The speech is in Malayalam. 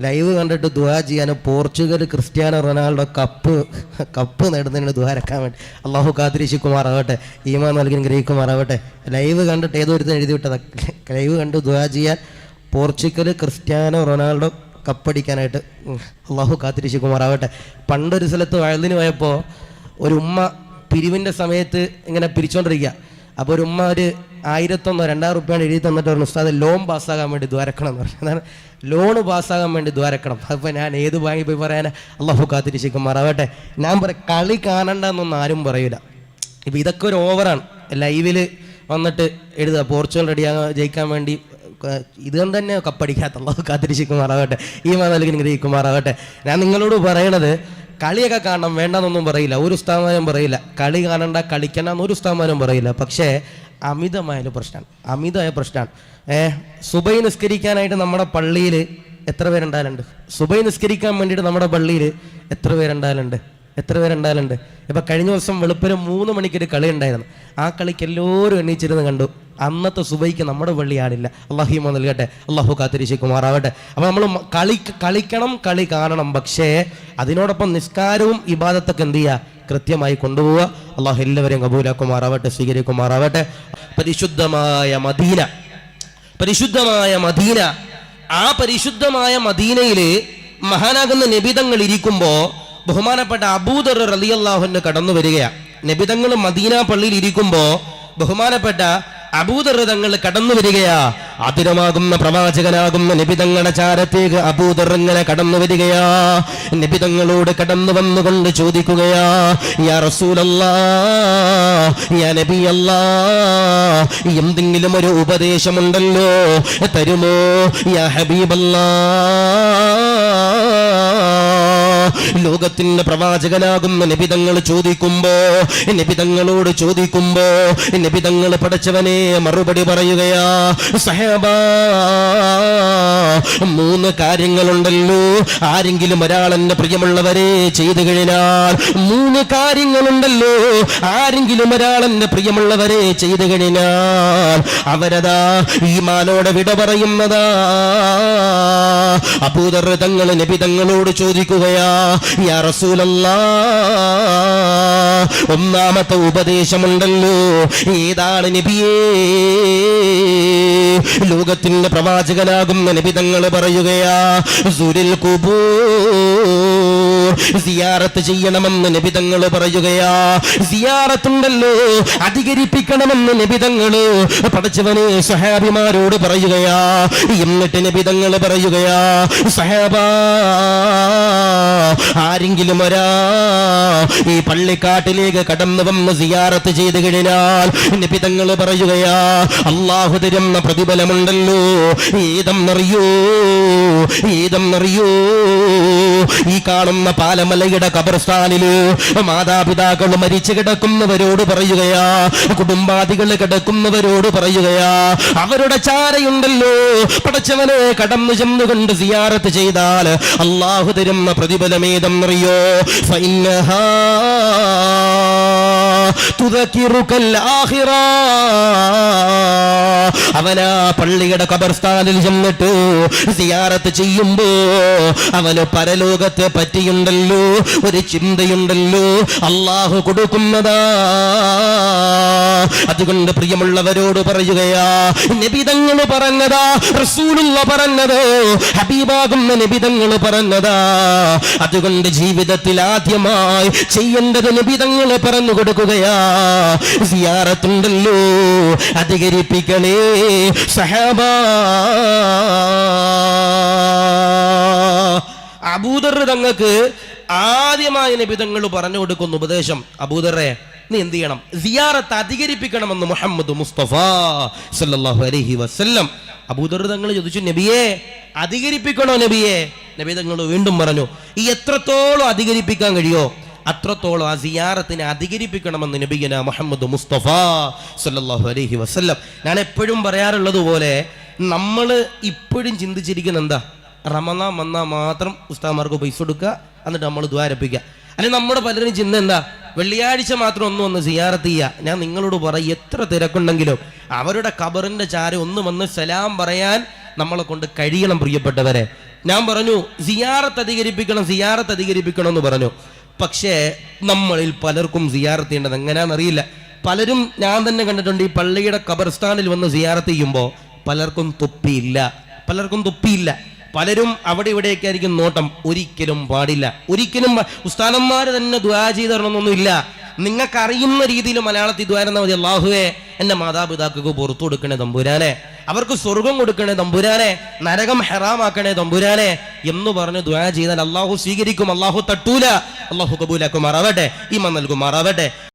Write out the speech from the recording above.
ലൈവ് കണ്ടിട്ട് ദുആ ചെയ്യാൻ പോർച്ചുഗൽ ക്രിസ്ത്യാനോ റൊണാൾഡോ കപ്പ് നേടുന്നതിന് ദുആ ഇറക്കാൻ വേണ്ടി അള്ളാഹു കാത്തിരിക്കുമാറാവട്ടെ, ഈമാൻ നൽകി ഗ്രഹിക്കുമാറാവട്ടെ. ലൈവ് കണ്ടിട്ട് ഏതോ ഒരുത്തൻ എഴുതി വിട്ടത്, ലൈവ് കണ്ട് ദുആ ചെയ്യാൻ പോർച്ചുഗൽ ക്രിസ്ത്യാനോ റൊണാൾഡോ കപ്പടിക്കാനായിട്ട് അള്ളാഹു കാത്തിരിക്കുമാറാവട്ടെ. പണ്ടൊരു സ്ഥലത്ത് വയലിന് പോയപ്പോൾ ഒരു ഉമ്മ പിരിവിൻ്റെ സമയത്ത് ഇങ്ങനെ പിരിച്ചുകൊണ്ടിരിക്കുക. അപ്പോൾ ഒരു ഉമ്മ ഒരു 1000-2000 റുപ്യാണ് എഴുതി തന്നിട്ട് പറഞ്ഞു, ഉസ്താദ് ലോൺ പാസ്സാകാൻ വേണ്ടി ദ്വാരക്കണം എന്ന് പറഞ്ഞു. അതാണ് ലോണ് പാസ്സാകാൻ വേണ്ടി ദ്വാരക്കണം. അപ്പോൾ ഞാൻ ഏത് ബാങ്കിൽ പോയി പറയാനാ? അള്ളാഹു കാത്തിരിക്കുമാറാവട്ടെ. ഞാൻ പറയാം, കളി കാണണ്ടെന്നൊന്നും ആരും പറയൂല. ഇപ്പം ഇതൊക്കെ ഒരു ഓവറാണ്. ലൈവിൽ വന്നിട്ട് എഴുതുക പോർച്ചുഗൽ ജയിക്കാൻ വേണ്ടി, ഇതുകൊണ്ട് തന്നെ കപ്പടിക്കാത്ത അള്ളാഹു കാത്തിരിക്കുമാറാവട്ടെ, ഈ നൽകി ഗ്രഹിക്കുമാറാവട്ടെ. ഞാൻ നിങ്ങളോട് പറയണത്, കളിയൊക്കെ കാണണം വേണ്ടെന്നൊന്നും പറയില്ല, ഒരു ഉസ്താദുമാരും പറയില്ല. കളി കാണണ്ട കളിക്കണം എന്നൊരു ഉസ്താദുമാരും പറയില്ല. പക്ഷേ അമിതമായ പ്രശ്നമാണ്. സുബൈ നിസ്കരിക്കാനായിട്ട് നമ്മുടെ പള്ളിയിൽ എത്ര പേരുണ്ടായാലുണ്ട്? സുബൈ നിസ്കരിക്കാൻ വേണ്ടിയിട്ട് നമ്മുടെ പള്ളിയിൽ എത്ര പേരുണ്ടായാലുണ്ട്? ഇപ്പം കഴിഞ്ഞ ദിവസം വെളുപ്പിന് 3 മണിക്കൊരു കളി ഉണ്ടായിരുന്നു. ആ കളിക്ക് എല്ലാവരും എണ്ണീച്ചിരുന്ന് കണ്ടു. അന്നത്തെ സുബൈക്ക് നമ്മുടെ പള്ളി ആടില്ല. അള്ളാഹു ഈമാൻ നൽകട്ടെ, അള്ളാഹു കാത്തിരിക്കുമാറാവട്ടെ. അപ്പോൾ നമ്മൾ കളിക്കണം, കളി കാണണം. പക്ഷേ അതിനോടൊപ്പം നിസ്കാരവും ഇബാദത്തൊക്കെ എന്ത് ചെയ്യുക? കൃത്യമായി കൊണ്ടുപോവുക. അള്ളാഹു എല്ലാവരെയും കബൂലാക്കുമാറാവട്ടെ, സ്വീകരിക്കുമാറാവട്ടെ. പരിശുദ്ധമായ മദീന, ആ പരിശുദ്ധമായ മദീനയിൽ മഹാനാകുന്ന നബിതങ്ങൾ ഇരിക്കുമ്പോൾ ബഹുമാനപ്പെട്ട അബൂദർ റളിയല്ലാഹു അൻഹു കടന്നു വരികയാണ്. നബിതങ്ങൾ മദീന പള്ളിയിൽ ഇരിക്കുമ്പോൾ ബഹുമാനപ്പെട്ട അബൂദർ തങ്ങൾ കടന്നു വരികയാ. അതിരമാകുന്ന പ്രവാചകനാകുന്ന നബിതങ്ങളുടെ ചാരത്തേക്ക് അബൂദർ ഇങ്ങനെ കടന്നു വരികയാ. നബിതങ്ങളോട് കടന്നു വന്നുകൊണ്ട് ചോദിക്കുകയാ, യാ റസൂലല്ലാഹ്, യാ നബിയല്ലാഹ്, എന്തെങ്കിലും ഒരു ഉപദേശമുണ്ടല്ലോ, തരുമോ യാ ഹബീബല്ലാഹ്? ലോകത്തിന്റെ പ്രവാചകനാകുന്ന നബിതങ്ങൾ നബിതങ്ങളോട് ചോദിക്കുമ്പോ നബിതങ്ങൾ പടച്ചവനെ മറുപടി പറയുകയാ, സഹബാ, 3 കാര്യങ്ങളുണ്ടല്ലോ, ആരെങ്കിലും ഒരാൾ എന്നെ പ്രിയമുള്ളവരെ ചെയ്തു കഴിഞ്ഞാൽ, 3 കാര്യങ്ങളുണ്ടല്ലോ, ആരെങ്കിലും ഒരാൾ എന്നെ പ്രിയമുള്ളവരെ ചെയ്തു കഴിഞ്ഞാൽ അവരതാ ഈമാനോടെ വിട പറയുന്നതാ. അബൂദർ തങ്ങൾ നബിതങ്ങളോട് ചോദിക്കുകയാ, യാ റസൂലല്ലാഹ്, ഒന്നാമത്തെ ഉപദേശമുണ്ടല്ലോ, ഏതാണ് നബിയേ? ലോകത്തിന്റെ പ്രവാചകനാകുന്ന നബിതങ്ങൾ പറയുകയാ, സുരിൽ ഖുബൂർ, സിയാറത്ത് ചെയ്യണമെന്ന് നബിതങ്ങൾ പറയുകയാ. സിയാറത്തുണ്ടല്ലോ, അധികരിപ്പിക്കണമെന്ന് നബിതങ്ങള് പടച്ചവനെ സഹാബിമാരോട് പറയുകയാ. എന്നിട്ട് നബിതങ്ങൾ പറയുകയാ, സഹാബാ, ആരെങ്കിലും ഈ പള്ളിക്കാട്ടിലേക്ക് കടന്നു വന്ന് സിയാറത്ത് ചെയ്ത് കഴിഞ്ഞാൽ നബിതങ്ങൾ പറയുകയാ, അല്ലാഹു തരുന്ന പ്രതിഫലമുണ്ടല്ലോ, ഏതെന്നറിയോ? ഈ കാണുന്ന പാലമലയുടെ ഖബർസ്ഥാനില് മാതാപിതാക്കൾ മരിച്ചു കിടക്കുന്നവരോട് പറയുകയാ, കുടുംബാദികൾ കിടക്കുന്നവരോട് പറയുകയാ, അവരുടെ ചാരയുണ്ടല്ലോ, പടച്ചവനെ കടന്നു ചെന്നുകൊണ്ട് സിയാറത്ത് ചെയ്താൽ അല്ലാഹു തരുന്ന പ്രതിഫലമേതെന്നറിയോ? ഫഇന്നഹാ തുദകിറുകൽ ആഖിറ. അവനാ പള്ളിയുടെ ഖബർസ്ഥാനിൽ ചെന്നിട്ട് സിയാറത്ത് ചെയ്യുമ്പോ അവന് പരലോകത്തെ പറ്റിയുണ്ടല്ലോ ഒരു ചിന്തയുണ്ടല്ലോ, അല്ലാഹു കൊടുക്കുന്നതാ. അതുകൊണ്ട് പ്രിയമുള്ളവരോട് പറയുകയാ, നബിതങ്ങൾ പറഞ്ഞതാ, റസൂലുള്ള പറഞ്ഞതോ, ഹബീബാകുന്ന നബിതങ്ങൾ പറഞ്ഞതാ. അതുകൊണ്ട് ജീവിതത്തിൽ ആദ്യമായി ചെയ്യേണ്ടത് നബിതങ്ങൾ പറഞ്ഞു കൊടുക്കുകയാ, സിയാറത്തുണ്ടല്ലോ, അധികരിപ്പിക്കണേ സഹാബാ. അബൂദർ തങ്ങൾക്ക് ആദ്യമായി നബിതങ്ങൾ പറഞ്ഞു കൊടുക്കുന്ന ഉപദേശം, അബൂദറെ നീ എന്ത് ചെയ്യണം? സിയാറത്ത് അധികരിപ്പിക്കണമെന്ന് മുഹമ്മദ് മുസ്തഫ സല്ലല്ലാഹു അലൈഹി വസല്ലം. അബൂദർ തങ്ങൾ ചോദിച്ചു, നബിയെ അധികരിപ്പിക്കണോ നബിയെ? നബി തങ്ങൾ വീണ്ടും പറഞ്ഞു, ഈ എത്രത്തോളം അധികരിപ്പിക്കാൻ കഴിയോ അത്രത്തോളം ആ സിയാറത്തിനെ അധികരിപ്പിക്കണമെന്ന് നബിയന മുഹമ്മദ് മുസ്തഫ സല്ലല്ലാഹു അലൈഹി വസല്ലം. ഞാൻ എപ്പോഴും പറയാറുള്ളത് പോലെ നമ്മൾ ഇപ്പോഴും ചിന്തിച്ചിരിക്കുന്ന എന്താ, റമദാൻ വന്നാൽ മാത്രം ഉസ്താദന്മാർക്ക് പൈസ കൊടുക്കുക, എന്നിട്ട് നമ്മൾ ദ്വാരപ്പിക്കുക. അല്ലെങ്കിൽ നമ്മുടെ പലരും ചിന്ത എന്താ, വെള്ളിയാഴ്ച മാത്രം ഒന്ന് സിയാറത്ത് ചെയ്യുക. ഞാൻ നിങ്ങളോട് പറയും, എത്ര തിരക്കുണ്ടെങ്കിലും അവരുടെ ഖബറിന്റെ ചാര ഒന്ന് വന്ന് സലാം പറയാൻ നമ്മളെ കൊണ്ട് കഴിയണം പ്രിയപ്പെട്ടവരെ. ഞാൻ പറഞ്ഞു സിയാറത്ത് അധികരിപ്പിക്കണം എന്ന് പറഞ്ഞു. പക്ഷേ നമ്മളിൽ പലർക്കും സിയാറത്ത് ചെയ്യേണ്ടത് എങ്ങനെയാണെന്നറിയില്ല. പലരും ഞാൻ തന്നെ കണ്ടിട്ടുണ്ട്, ഈ പള്ളിയുടെ ഖബർസ്ഥാനിൽ വന്ന് സിയാറത്ത് ചെയ്യുമ്പോൾ പലർക്കും തൊപ്പിയില്ല. പലരും അവിടെ ഇവിടെയൊക്കെ ആയിരിക്കും നോട്ടം. ഒരിക്കലും പാടില്ല. ഒരിക്കലും ഉസ്താദന്മാർ തന്നെ ദുആ ചെയ്ത് തരണമെന്നൊന്നുമില്ല. നിങ്ങൾക്കറിയുന്ന രീതിയിൽ മലയാളത്തിൽ ദുആ ചെയ്താൽ മതി. അല്ലാഹുവേ, എൻ്റെ മാതാപിതാക്കൾക്ക് പുറത്തു കൊടുക്കണേ തമ്പുരാനെ, അവർക്ക് സ്വർഗം കൊടുക്കണേ തമ്പുരാനെ, നരകം ഹറാമാക്കണേ തമ്പുരാനെ എന്ന് പറഞ്ഞ് ദുആ ചെയ്താൽ അല്ലാഹു സ്വീകരിക്കും. അല്ലാഹു തട്ടൂല. അല്ലാഹു കബൂലാക്കുമാറാവട്ടെ, ഈമാൻ നൽകുമാറാവട്ടെ.